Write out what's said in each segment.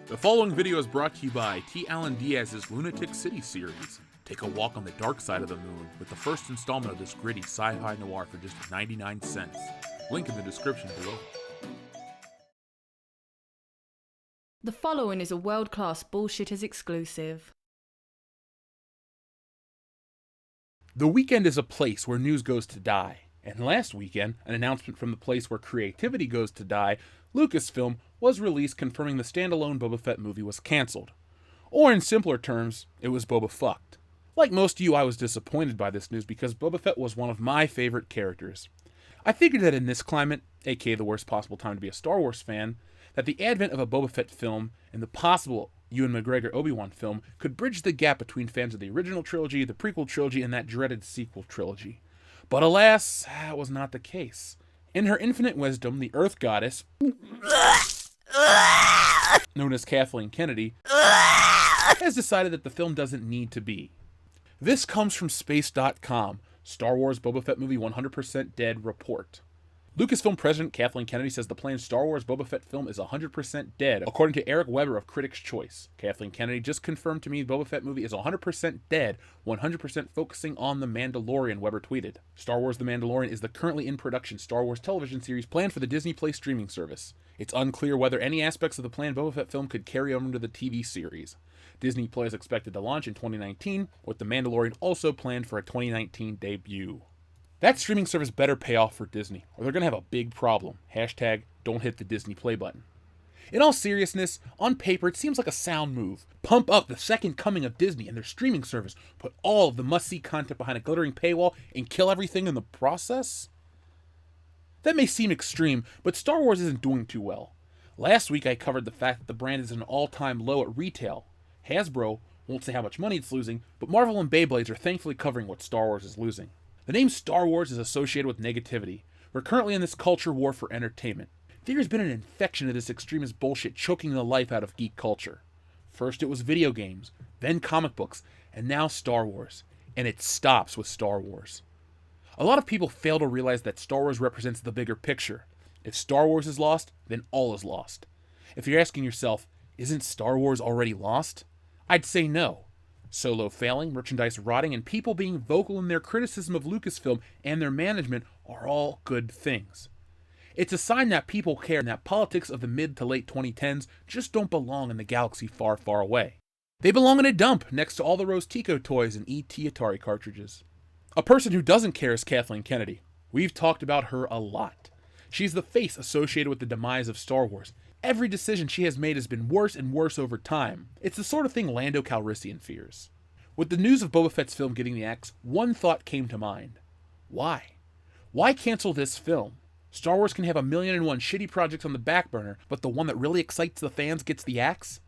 The following video is brought to you by T. Alan Diaz's Lunatic City series. Take a walk on the dark side of the moon with the first installment of this gritty sci-fi noir for just 99 cents. Link in the description below. The following is a world-class Bullshitters exclusive. The weekend is a place where news goes to die. And last weekend, an announcement from the place where creativity goes to die, Lucasfilm, was released confirming the standalone Boba Fett movie was cancelled. Or in simpler terms, it was Boba fucked. Like most of you, I was disappointed by this news because Boba Fett was one of my favorite characters. I figured that in this climate, aka the worst possible time to be a Star Wars fan, that the advent of a Boba Fett film and the possible Ewan McGregor Obi-Wan film could bridge the gap between fans of the original trilogy, the prequel trilogy, and that dreaded sequel trilogy. But alas, that was not the case. In her infinite wisdom, the Earth Goddess, known as Kathleen Kennedy, has decided that the film doesn't need to be. This comes from Space.com, Star Wars Boba Fett movie 100% dead report. Lucasfilm President Kathleen Kennedy says the planned Star Wars Boba Fett film is 100% dead, according to Eric Weber of Critics' Choice. Kathleen Kennedy just confirmed to me the Boba Fett movie is 100% dead, 100% focusing on The Mandalorian, Weber tweeted. Star Wars The Mandalorian is the currently in production Star Wars television series planned for the Disney Play streaming service. It's unclear whether any aspects of the planned Boba Fett film could carry over into the TV series. Disney Play is expected to launch in 2019, with The Mandalorian also planned for a 2019 debut. That streaming service better pay off for Disney, or they're going to have a big problem. Hashtag don't hit the Disney Play button. In all seriousness, on paper it seems like a sound move. Pump up the second coming of Disney and their streaming service, put all of the must-see content behind a glittering paywall, and kill everything in the process? That may seem extreme, but Star Wars isn't doing too well. Last week I covered the fact that the brand is at an all-time low at retail. Hasbro won't say how much money it's losing, but Marvel and Beyblades are thankfully covering what Star Wars is losing. The name Star Wars is associated with negativity. We're currently in this culture war for entertainment. There's been an infection of this extremist bullshit choking the life out of geek culture. First it was video games, then comic books, and now Star Wars. And it stops with Star Wars. A lot of people fail to realize that Star Wars represents the bigger picture. If Star Wars is lost, then all is lost. If you're asking yourself, isn't Star Wars already lost? I'd say no. Solo failing, merchandise rotting, and people being vocal in their criticism of Lucasfilm and their management are all good things. It's a sign that people care and that politics of the mid to late 2010s just don't belong in the galaxy far, far away. They belong in a dump next to all the Rose Tico toys and E.T. Atari cartridges. A person who doesn't care is Kathleen Kennedy. We've talked about her a lot. She's the face associated with the demise of Star Wars. Every decision she has made has been worse and worse over time. It's the sort of thing Lando Calrissian fears. With the news of Boba Fett's film getting the axe, one thought came to mind. Why? Why cancel this film? Star Wars can have 1,000,001 shitty projects on the back burner, but the one that really excites the fans gets the axe?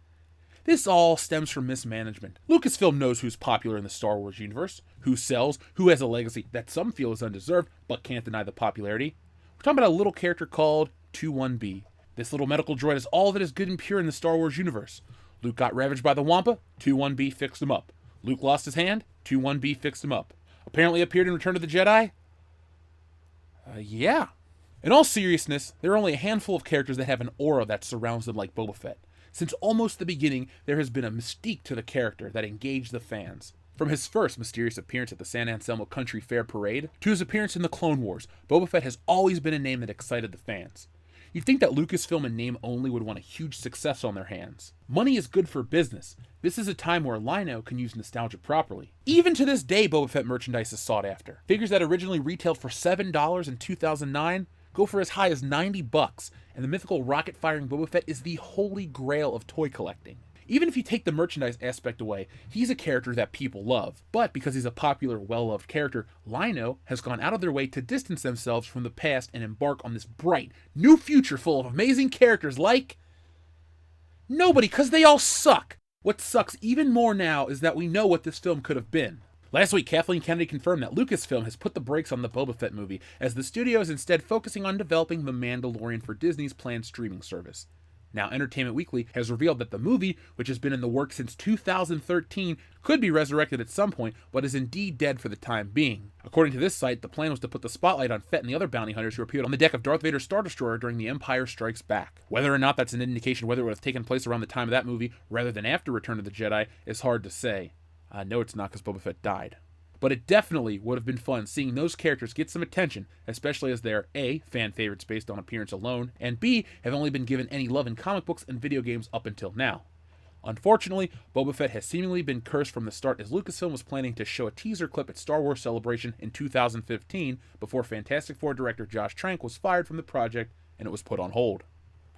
This all stems from mismanagement. Lucasfilm knows who's popular in the Star Wars universe, who sells, who has a legacy that some feel is undeserved, but can't deny the popularity. We're talking about a little character called 21B. This little medical droid is all that is good and pure in the Star Wars universe. Luke got ravaged by the Wampa, 21B fixed him up. Luke lost his hand, 21B fixed him up. Apparently appeared in Return of the Jedi? Yeah. In all seriousness, there are only a handful of characters that have an aura that surrounds them like Boba Fett. Since almost the beginning, there has been a mystique to the character that engaged the fans. From his first mysterious appearance at the San Anselmo Country Fair Parade, to his appearance in the Clone Wars, Boba Fett has always been a name that excited the fans. You'd think that Lucasfilm in name only would want a huge success on their hands. Money is good for business. This is a time where Lino can use nostalgia properly. Even to this day, Boba Fett merchandise is sought after. Figures that originally retailed for $7 in 2009 go for as high as $90, and the mythical rocket-firing Boba Fett is the holy grail of toy collecting. Even if you take the merchandise aspect away, he's a character that people love. But because he's a popular, well-loved character, Lino has gone out of their way to distance themselves from the past and embark on this bright, new future full of amazing characters like... nobody, because they all suck! What sucks even more now is that we know what this film could have been. Last week, Kathleen Kennedy confirmed that Lucasfilm has put the brakes on the Boba Fett movie, as the studio is instead focusing on developing The Mandalorian for Disney's planned streaming service. Now, Entertainment Weekly has revealed that the movie, which has been in the works since 2013, could be resurrected at some point, but is indeed dead for the time being. According to this site, the plan was to put the spotlight on Fett and the other bounty hunters who appeared on the deck of Darth Vader's Star Destroyer during The Empire Strikes Back. Whether or not that's an indication whether it would have taken place around the time of that movie rather than after Return of the Jedi is hard to say. No, it's not, because Boba Fett died. But it definitely would have been fun seeing those characters get some attention, especially as they're A, fan favorites based on appearance alone, and B, have only been given any love in comic books and video games up until now. Unfortunately, Boba Fett has seemingly been cursed from the start, as Lucasfilm was planning to show a teaser clip at Star Wars Celebration in 2015 before Fantastic Four director Josh Trank was fired from the project and it was put on hold.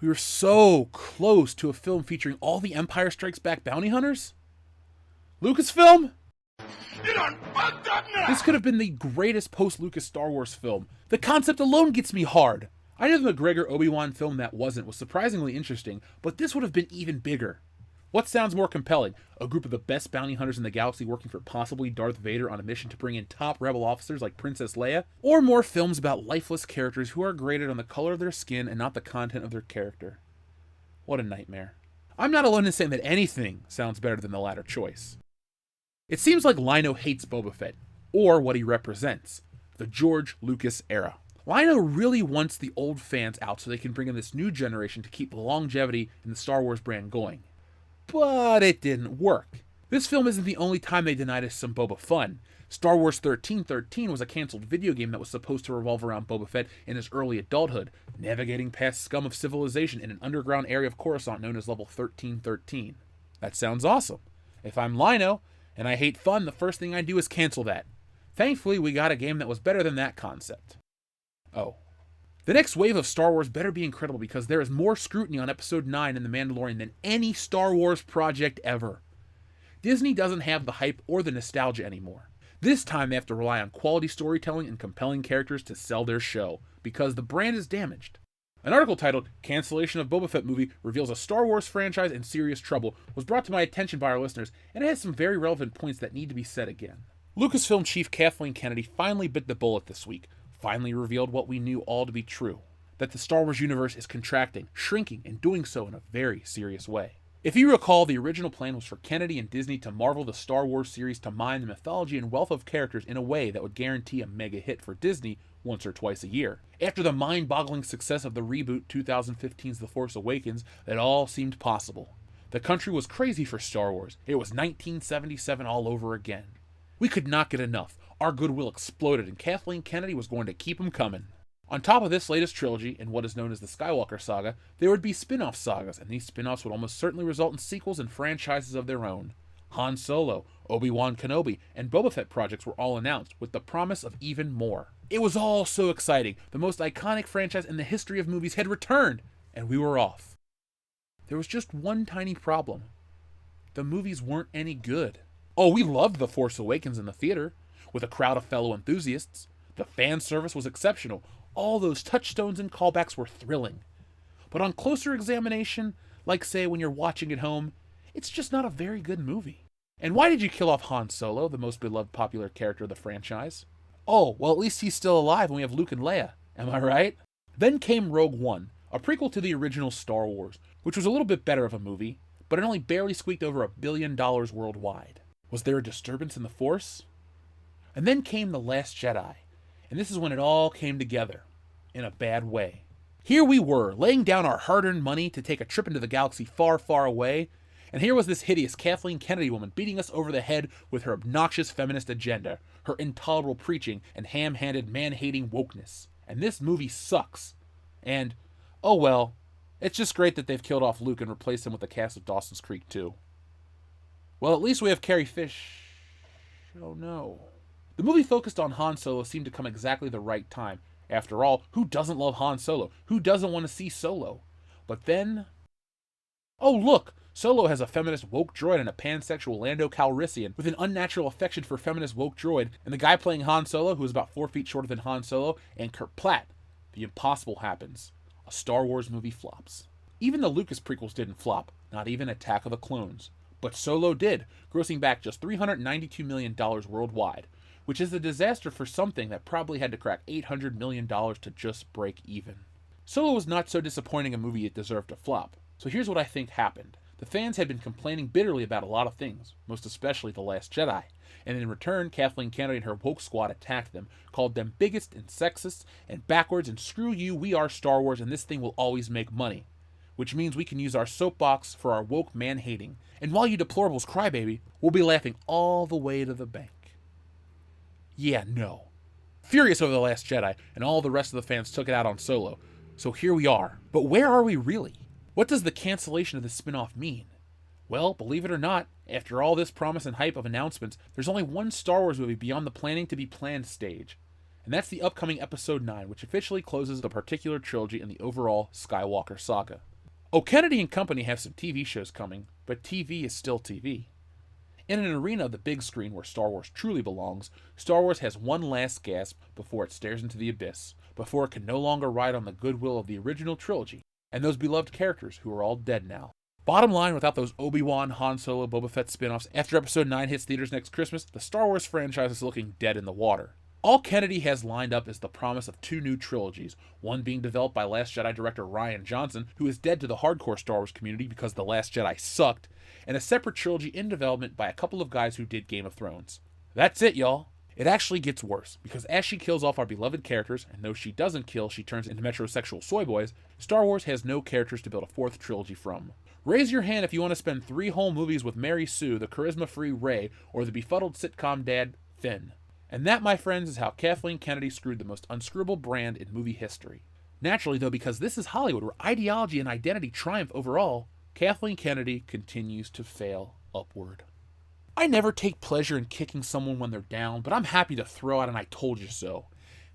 We were so close to a film featuring all the Empire Strikes Back bounty hunters. Lucasfilm? You done fucked up now! This could have been the greatest post-Lucas Star Wars film. The concept alone gets me hard. I know the McGregor Obi-Wan film that wasn't was surprisingly interesting, but this would have been even bigger. What sounds more compelling? A group of the best bounty hunters in the galaxy working for possibly Darth Vader on a mission to bring in top rebel officers like Princess Leia? Or more films about lifeless characters who are graded on the color of their skin and not the content of their character? What a nightmare. I'm not alone in saying that anything sounds better than the latter choice. It seems like Lino hates Boba Fett, or what he represents, the George Lucas era. Lino really wants the old fans out so they can bring in this new generation to keep the longevity in the Star Wars brand going. But it didn't work. This film isn't the only time they denied us some Boba fun. Star Wars 1313 was a cancelled video game that was supposed to revolve around Boba Fett in his early adulthood, navigating past scum of civilization in an underground area of Coruscant known as Level 1313. That sounds awesome. If I'm Lino, and I hate fun, the first thing I do is cancel that. Thankfully, we got a game that was better than that concept. Oh. The next wave of Star Wars better be incredible, because there is more scrutiny on Episode 9 in The Mandalorian than any Star Wars project ever. Disney doesn't have the hype or the nostalgia anymore. This time they have to rely on quality storytelling and compelling characters to sell their show, because the brand is damaged. An article titled, "Cancellation of Boba Fett Movie Reveals a Star Wars Franchise in Serious Trouble" was brought to my attention by our listeners, and it has some very relevant points that need to be said again. Lucasfilm chief Kathleen Kennedy finally bit the bullet this week, finally revealed what we knew all to be true, that the Star Wars universe is contracting, shrinking, and doing so in a very serious way. If you recall, the original plan was for Kennedy and Disney to marvel the Star Wars series to mine the mythology and wealth of characters in a way that would guarantee a mega hit for Disney once or twice a year. After the mind-boggling success of the reboot 2015's The Force Awakens, it all seemed possible. The country was crazy for Star Wars. It was 1977 all over again. We could not get enough. Our goodwill exploded, and Kathleen Kennedy was going to keep them coming. On top of this latest trilogy, in what is known as the Skywalker Saga, there would be spin-off sagas, and these spin-offs would almost certainly result in sequels and franchises of their own. Han Solo, Obi-Wan Kenobi, and Boba Fett projects were all announced, with the promise of even more. It was all so exciting. The most iconic franchise in the history of movies had returned, and we were off. There was just one tiny problem. The movies weren't any good. Oh, we loved The Force Awakens in the theater, with a crowd of fellow enthusiasts. The fan service was exceptional. All those touchstones and callbacks were thrilling. But on closer examination, like say when you're watching at home, it's just not a very good movie. And why did you kill off Han Solo, the most beloved popular character of the franchise? Oh, well, at least he's still alive and we have Luke and Leia. Am I right? Then came Rogue One, a prequel to the original Star Wars, which was a little bit better of a movie, but it only barely squeaked over $1 billion worldwide. Was there a disturbance in the Force? And then came The Last Jedi, and this is when it all came together, in a bad way. Here we were, laying down our hard-earned money to take a trip into the galaxy far, far away, and here was this hideous Kathleen Kennedy woman beating us over the head with her obnoxious feminist agenda, her intolerable preaching, and ham-handed man-hating wokeness. And this movie sucks. And, oh well, it's just great that they've killed off Luke and replaced him with the cast of Dawson's Creek 2. Well, at least we have Carrie Fish. Oh no. The movie focused on Han Solo seemed to come exactly the right time. After all, who doesn't love Han Solo? Who doesn't want to see Solo? But then... oh look! Solo has a feminist woke droid and a pansexual Lando Calrissian with an unnatural affection for feminist woke droid, and the guy playing Han Solo, who is about 4 feet shorter than Han Solo, and Kurt Platt. The impossible happens. A Star Wars movie flops. Even the Lucas prequels didn't flop, not even Attack of the Clones. But Solo did, grossing back just $392 million worldwide, which is a disaster for something that probably had to crack $800 million to just break even. Solo was not so disappointing a movie it deserved to flop. So here's what I think happened. The fans had been complaining bitterly about a lot of things, most especially The Last Jedi, and in return, Kathleen Kennedy and her woke squad attacked them, called them bigots and sexist and backwards and screw you, we are Star Wars and this thing will always make money. Which means we can use our soapbox for our woke man-hating. And while you deplorables cry, baby, we'll be laughing all the way to the bank. Yeah, no. Furious over The Last Jedi, and all the rest of the fans took it out on Solo. So here we are. But where are we really? What does the cancellation of the spin-off mean? Well, believe it or not, after all this promise and hype of announcements, there's only one Star Wars movie beyond the planning to be planned stage. And that's the upcoming Episode 9, which officially closes the particular trilogy in the overall Skywalker saga. Kennedy and Company have some TV shows coming, but TV is still TV. In an arena of the big screen where Star Wars truly belongs, Star Wars has one last gasp before it stares into the abyss, before it can no longer ride on the goodwill of the original trilogy, and those beloved characters who are all dead now. Bottom line, without those Obi-Wan, Han Solo, Boba Fett spin-offs, after Episode 9 hits theaters next Christmas, the Star Wars franchise is looking dead in the water. All Kennedy has lined up is the promise of 2 new trilogies, one being developed by Last Jedi director Rian Johnson, who is dead to the hardcore Star Wars community because The Last Jedi sucked, and a separate trilogy in development by a couple of guys who did Game of Thrones. That's it, y'all. It actually gets worse, because as she kills off our beloved characters, and though she doesn't kill, she turns into metrosexual soy boys, Star Wars has no characters to build a 4th trilogy from. Raise your hand if you want to spend 3 whole movies with Mary Sue, the charisma-free Rey, or the befuddled sitcom dad, Finn. And that, my friends, is how Kathleen Kennedy screwed the most unscrewable brand in movie history. Naturally, though, because this is Hollywood, where ideology and identity triumph overall, Kathleen Kennedy continues to fail upward. I never take pleasure in kicking someone when they're down, but I'm happy to throw out an I told you so.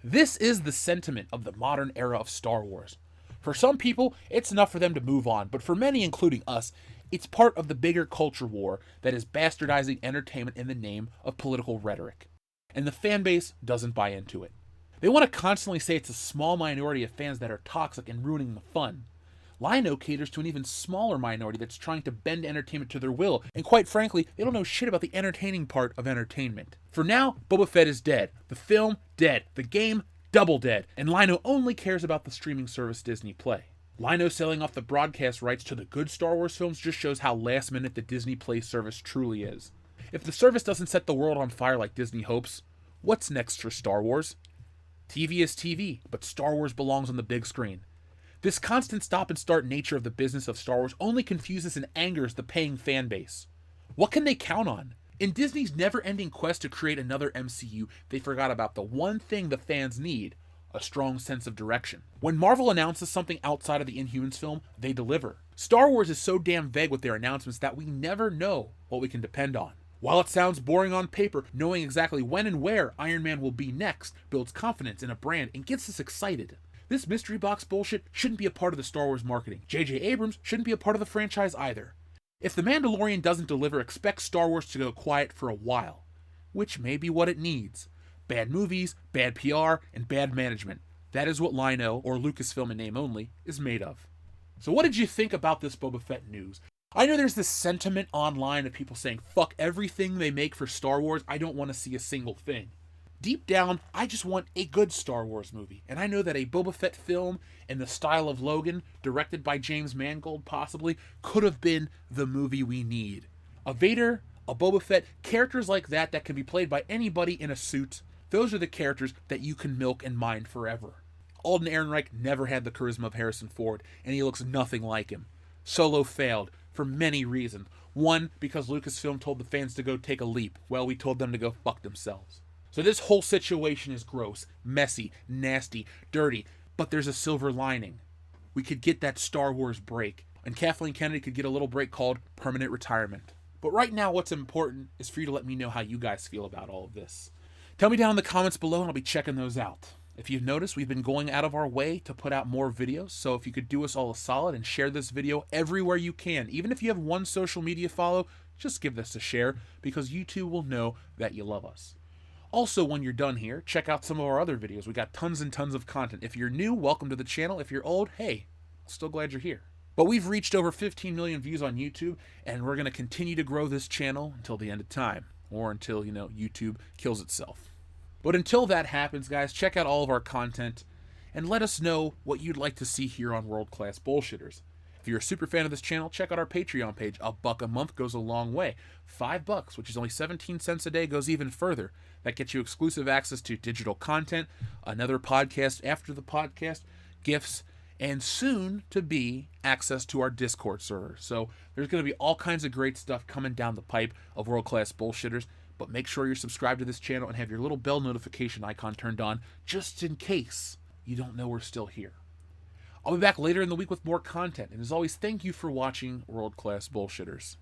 This is the sentiment of the modern era of Star Wars. For some people, it's enough for them to move on, but for many, including us, it's part of the bigger culture war that is bastardizing entertainment in the name of political rhetoric. And the fan base doesn't buy into it. They want to constantly say it's a small minority of fans that are toxic and ruining the fun. Lino caters to an even smaller minority that's trying to bend entertainment to their will, and quite frankly, they don't know shit about the entertaining part of entertainment. For now, Boba Fett is dead. The film, dead. The game, double dead. And Lino only cares about the streaming service Disney Play. Lino selling off the broadcast rights to the good Star Wars films just shows how last minute the Disney Play service truly is. If the service doesn't set the world on fire like Disney hopes, what's next for Star Wars? TV is TV, but Star Wars belongs on the big screen. This constant stop and start nature of the business of Star Wars only confuses and angers the paying fan base. What can they count on? In Disney's never-ending quest to create another MCU, they forgot about the one thing the fans need, a strong sense of direction. When Marvel announces something outside of the Inhumans film, they deliver. Star Wars is so damn vague with their announcements that we never know what we can depend on. While it sounds boring on paper, knowing exactly when and where Iron Man will be next builds confidence in a brand and gets us excited. This mystery box bullshit shouldn't be a part of the Star Wars marketing. J.J. Abrams shouldn't be a part of the franchise either. If The Mandalorian doesn't deliver, expect Star Wars to go quiet for a while. Which may be what it needs. Bad movies, bad PR, and bad management. That is what Lino, or Lucasfilm in name only, is made of. So what did you think about this Boba Fett news? I know there's this sentiment online of people saying, fuck everything they make for Star Wars, I don't want to see a single thing. Deep down, I just want a good Star Wars movie, and I know that a Boba Fett film in the style of Logan, directed by James Mangold possibly, could have been the movie we need. A Vader, a Boba Fett, characters like that can be played by anybody in a suit, those are the characters that you can milk and mine forever. Alden Ehrenreich never had the charisma of Harrison Ford, and he looks nothing like him. Solo failed, for many reasons. One, because Lucasfilm told the fans to go take a leap. Well, we told them to go fuck themselves. So this whole situation is gross, messy, nasty, dirty, but there's a silver lining. We could get that Star Wars break, and Kathleen Kennedy could get a little break called permanent retirement. But right now, what's important is for you to let me know how you guys feel about all of this. Tell me down in the comments below, and I'll be checking those out. If you've noticed, we've been going out of our way to put out more videos, so if you could do us all a solid and share this video everywhere you can, even if you have one social media follow, just give this a share, because YouTube will know that you love us. Also, when you're done here, check out some of our other videos. We got tons and tons of content. If you're new, welcome to the channel. If you're old, hey, still glad you're here. But we've reached over 15 million views on YouTube, and we're going to continue to grow this channel until the end of time, or until, YouTube kills itself. But until that happens, guys, check out all of our content, and let us know what you'd like to see here on World Class Bullshitters. If you're a super fan of this channel, check out our Patreon page. $1 a month goes a long way. $5, which is only 17 cents a day, goes even further. That gets you exclusive access to digital content, another podcast after the podcast, gifts, and soon to be access to our Discord server. So there's going to be all kinds of great stuff coming down the pipe of world-class bullshitters, but make sure you're subscribed to this channel and have your little bell notification icon turned on just in case you don't know we're still here. I'll be back later in the week with more content, and as always, thank you for watching World Class Bullshitters.